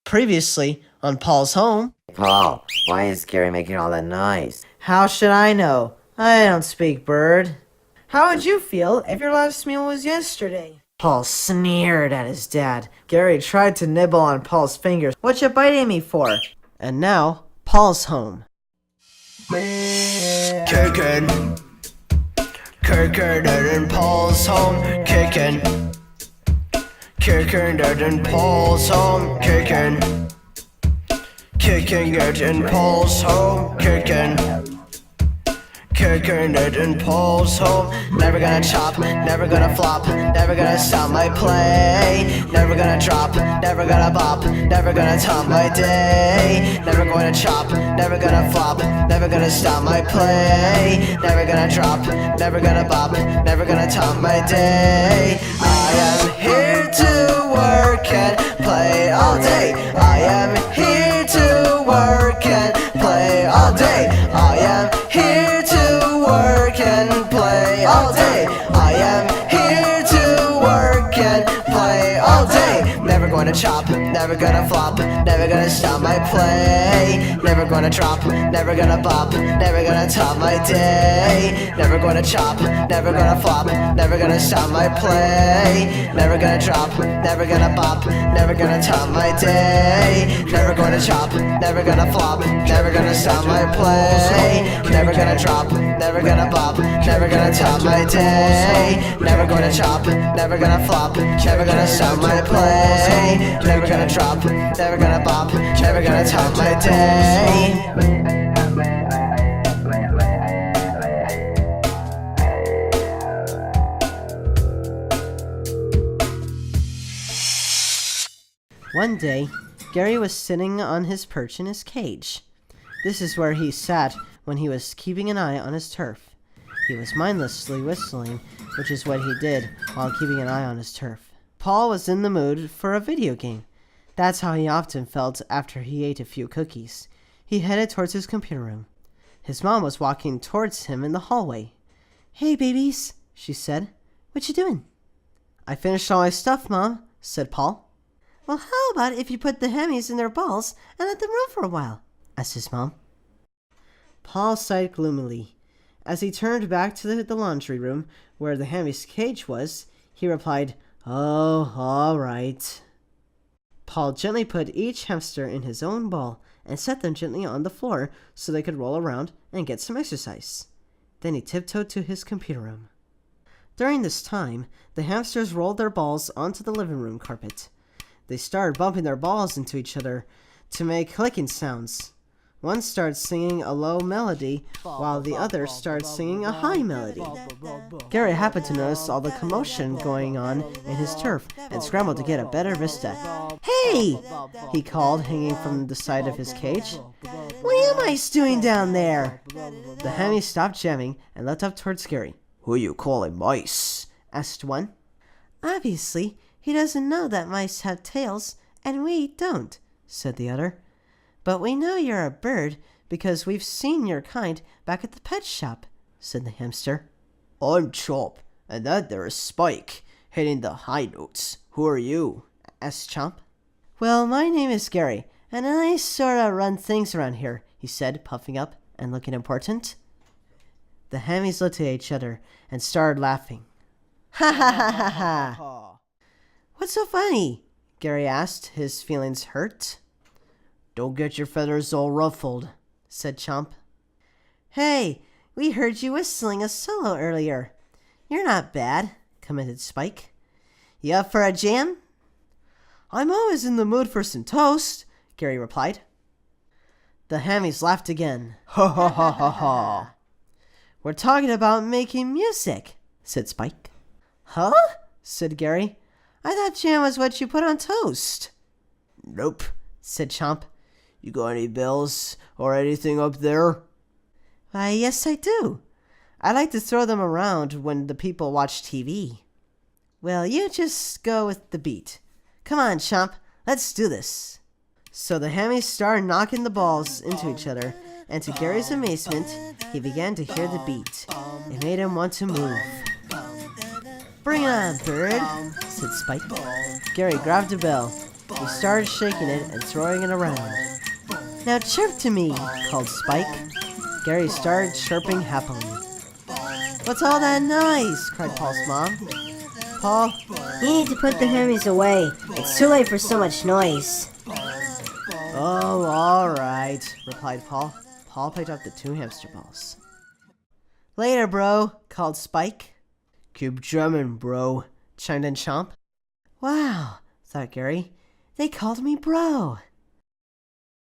Previously on Paul's home. Paul, why is Garrie making all that noise? How should I know? I don't speak bird. How would you feel if your last meal was yesterday? Paul sneered at his dad. Garrie tried to nibble on Paul's fingers. What you biting me for? And now, Paul's home. Kicking it in Paul's home, kicking it in Paul's home, kicking it in Paul's home, kicking it in Paul's home. Never gonna chop, never gonna flop, never gonna stop my play. Never gonna drop, never gonna bop, never gonna top my day. Never gonna chop, never gonna flop, never gonna stop my play. Never gonna drop, never gonna bop, never gonna top my day. I am here to work and play all day. I am here to work and play all day. I am here to work and play all day. I am here to work and play all day. Never gonna chop, never gonna flop, never gonna stop my play. Never gonna drop, never gonna bop, never gonna top my day. Never gonna chop, never gonna flop, never gonna stop my play. Never gonna drop, never gonna bop, never gonna top my day. Never gonna chop, never gonna flop, never gonna stop my play. Never gonna drop, never gonna bop, never gonna top my day. Never gonna chop, never gonna flop, never gonna stop my play. Never gonna drop, never gonna bop, never gonna top my day. One day, Garrie was sitting on his perch in his cage. This is where he sat when he was keeping an eye on his turf. He was mindlessly whistling, which is what he did while keeping an eye on his turf. Paul was in the mood for a video game. That's how he often felt after he ate a few cookies. He headed towards his computer room. His mom was walking towards him in the hallway. "Hey, babies," she said. "What you doing?" "I finished all my stuff, Mom," said Paul. "Well, how about if you put the hammies in their balls and let them run for a while?" asked his mom. Paul sighed gloomily. As he turned back to the laundry room where the hammy's cage was, he replied, "Oh, all right." Paul gently put each hamster in his own ball and set them gently on the floor so they could roll around and get some exercise. Then he tiptoed to his computer room. During this time, the hamsters rolled their balls onto the living room carpet. They started bumping their balls into each other to make clicking sounds. One started singing a low melody, while the other started singing a high melody. Garrie happened to notice all the commotion going on in his turf and scrambled to get a better vista. "Hey!" he called, hanging from the side of his cage. "What are you mice doing down there?" The hammy stopped jamming and looked up towards Garrie. Who you calling mice? Asked one. "Obviously, he doesn't know that mice have tails, and we don't," said the other. "But we know you're a bird because we've seen your kind back at the pet shop," said the hamster. I'm Chop, and that there is Spike, hitting the high notes. Who are you? Asked Chomp. "Well, my name is Garrie, and I sorta run things around here," he said, puffing up and looking important. The hammies looked at each other and started laughing. "Ha ha ha ha ha! What's so funny?" Garrie asked, his feelings hurt. Don't get your feathers all ruffled, said Chomp. "Hey, we heard you whistling a solo earlier. You're not bad," commented Spike. "You up for a jam?" "I'm always in the mood for some toast," Garrie replied. The hammies laughed again. Ha ha ha ha ha. "We're talking about making music," said Spike. "Huh?" said Garrie. "I thought jam was what you put on toast." Nope, said Chomp. You got any bells or anything up there? "Why, yes, I do. I like to throw them around when the people watch TV." "Well, you just go with the beat. Come on, Chomp, let's do this." So the hammies started knocking the balls into each other, and to Garrie's amazement, he began to hear the beat. It made him want to move. "Bring it on, bird," said Spike. Garrie grabbed a bell. He started shaking it and throwing it around. "Now chirp to me," called Spike. Garrie started chirping happily. "What's all that noise?" cried Paul's mom. "Paul, You need to put the hammies away. It's too late for so much noise. oh, all right," replied Paul. Paul picked up the 2 hamster balls. "Later, bro," called Spike. "Keep drumming, bro," chimed in Chomp. "Wow," thought Garrie. "They called me bro."